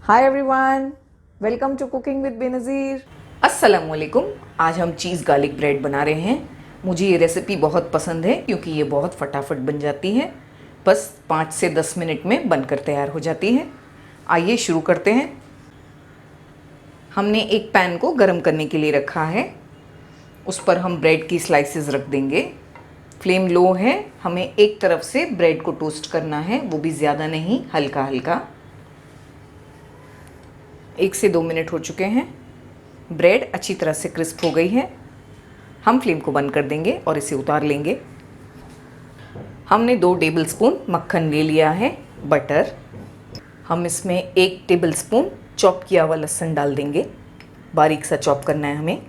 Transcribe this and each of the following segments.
Hi everyone, welcome to cooking with Benazir. अस्सलामुअलैकुम। आज हम चीज़ गार्लिक ब्रेड बना रहे हैं। मुझे ये रेसिपी बहुत पसंद है क्योंकि ये बहुत फटाफट बन जाती है। बस 5 से 10 मिनट में बनकर तैयार हो जाती है। आइए शुरू करते हैं। हमने एक पैन को गर्म करने के लिए रखा है। उस पर हम ब्रेड की स्लाइसेस रख देंगे। फ्लेम लो है। हमें एक तरफ से ब्रेड को टोस्ट करना है, वो भी ज़्यादा नहीं, हल्का हल्का। 1 से 2 मिनट हो चुके हैं। ब्रेड अच्छी तरह से क्रिस्प हो गई है। हम फ्लेम को बंद कर देंगे और इसे उतार लेंगे। हमने 2 टेबलस्पून मक्खन ले लिया है, बटर। हम इसमें 1 टेबलस्पून चॉप किया हुआ लहसुन डाल देंगे। बारीक सा चॉप करना है हमें।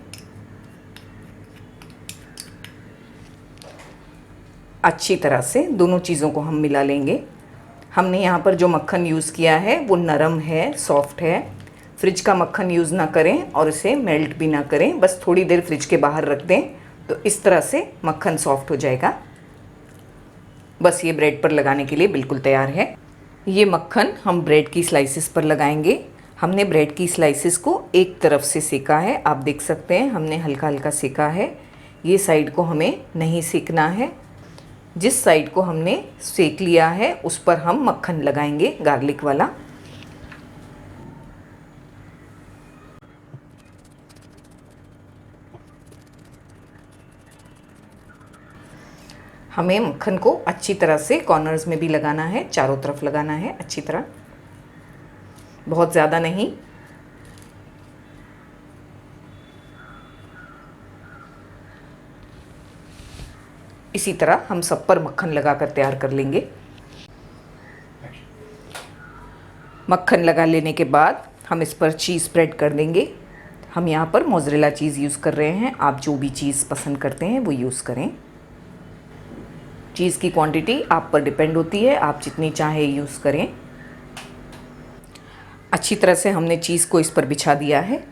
अच्छी तरह से दोनों चीज़ों को हम मिला लेंगे। हमने यहाँ पर जो मक्खन यूज़ किया है वो नरम है, सॉफ्ट है। फ्रिज का मक्खन यूज़ ना करें और इसे मेल्ट भी ना करें, बस थोड़ी देर फ्रिज के बाहर रख दें तो इस तरह से मक्खन सॉफ्ट हो जाएगा। बस ये ब्रेड पर लगाने के लिए बिल्कुल तैयार है। ये मक्खन हम ब्रेड की स्लाइसिस पर लगाएंगे। हमने ब्रेड की स्लाइसिस को एक तरफ से सेका है, आप देख सकते हैं हमने हल्का हल्का सेका है। ये साइड को हमें नहीं सेकना है। जिस साइड को हमने सेक लिया है उस पर हम मक्खन लगाएंगे, गार्लिक वाला। हमें मक्खन को अच्छी तरह से कॉर्नर्स में भी लगाना है, चारों तरफ लगाना है अच्छी तरह, बहुत ज़्यादा नहीं। इसी तरह हम सब पर मक्खन लगाकर तैयार कर लेंगे। मक्खन लगा लेने के बाद हम इस पर चीज़ स्प्रेड कर देंगे। हम यहाँ पर मोज़रेला चीज़ यूज़ कर रहे हैं, आप जो भी चीज़ पसंद करते हैं वो यूज़ करें। चीज़ की क्वांटिटी आप पर डिपेंड होती है, आप जितनी चाहे यूज़ करें। अच्छी तरह से हमने चीज़ को इस पर बिछा दिया है।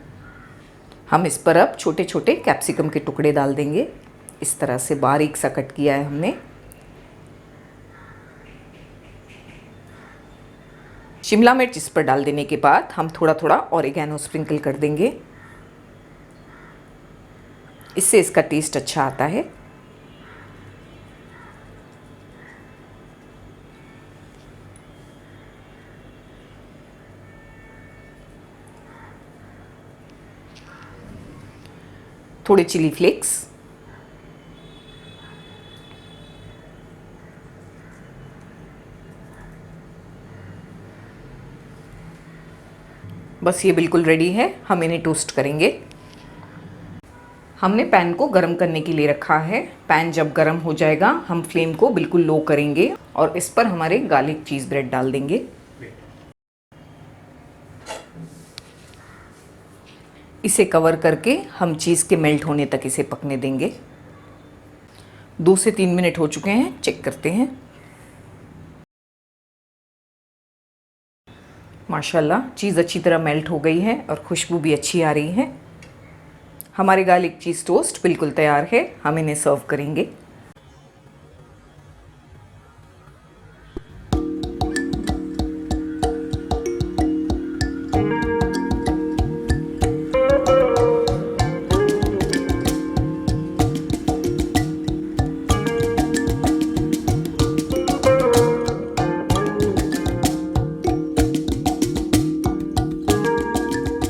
हम इस पर अब छोटे छोटे कैप्सिकम के टुकड़े डाल देंगे। इस तरह से बारीक सा कट किया है हमने। शिमला मिर्च इस पर डाल देने के बाद हम थोड़ा थोड़ा ऑरिगेनो स्प्रिंकल कर देंगे। इससे इसका टेस्ट अच्छा आता है। थोड़े चिली फ्लेक्स, बस ये बिल्कुल रेडी है। हम इन्हें टोस्ट करेंगे। हमने पैन को गरम करने के लिए रखा है। पैन जब गरम हो जाएगा हम फ्लेम को बिल्कुल लो करेंगे और इस पर हमारे गार्लिक चीज़ ब्रेड डाल देंगे। इसे कवर करके हम चीज़ के मेल्ट होने तक इसे पकने देंगे। 2 से 3 मिनट हो चुके हैं, चेक करते हैं। माशाल्लाह चीज़ अच्छी तरह मेल्ट हो गई है और खुशबू भी अच्छी आ रही है। हमारे गार्लिक चीज़ टोस्ट बिल्कुल तैयार है। हम इन्हें सर्व करेंगे।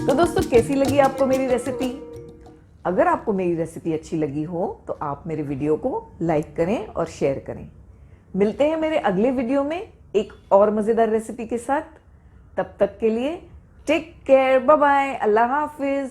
तो दोस्तों, कैसी लगी आपको मेरी रेसिपी? अगर आपको मेरी रेसिपी अच्छी लगी हो तो आप मेरे वीडियो को लाइक करें और शेयर करें। मिलते हैं मेरे अगले वीडियो में एक और मज़ेदार रेसिपी के साथ। तब तक के लिए टेक केयर, बाय बाय, अल्लाह हाफिज।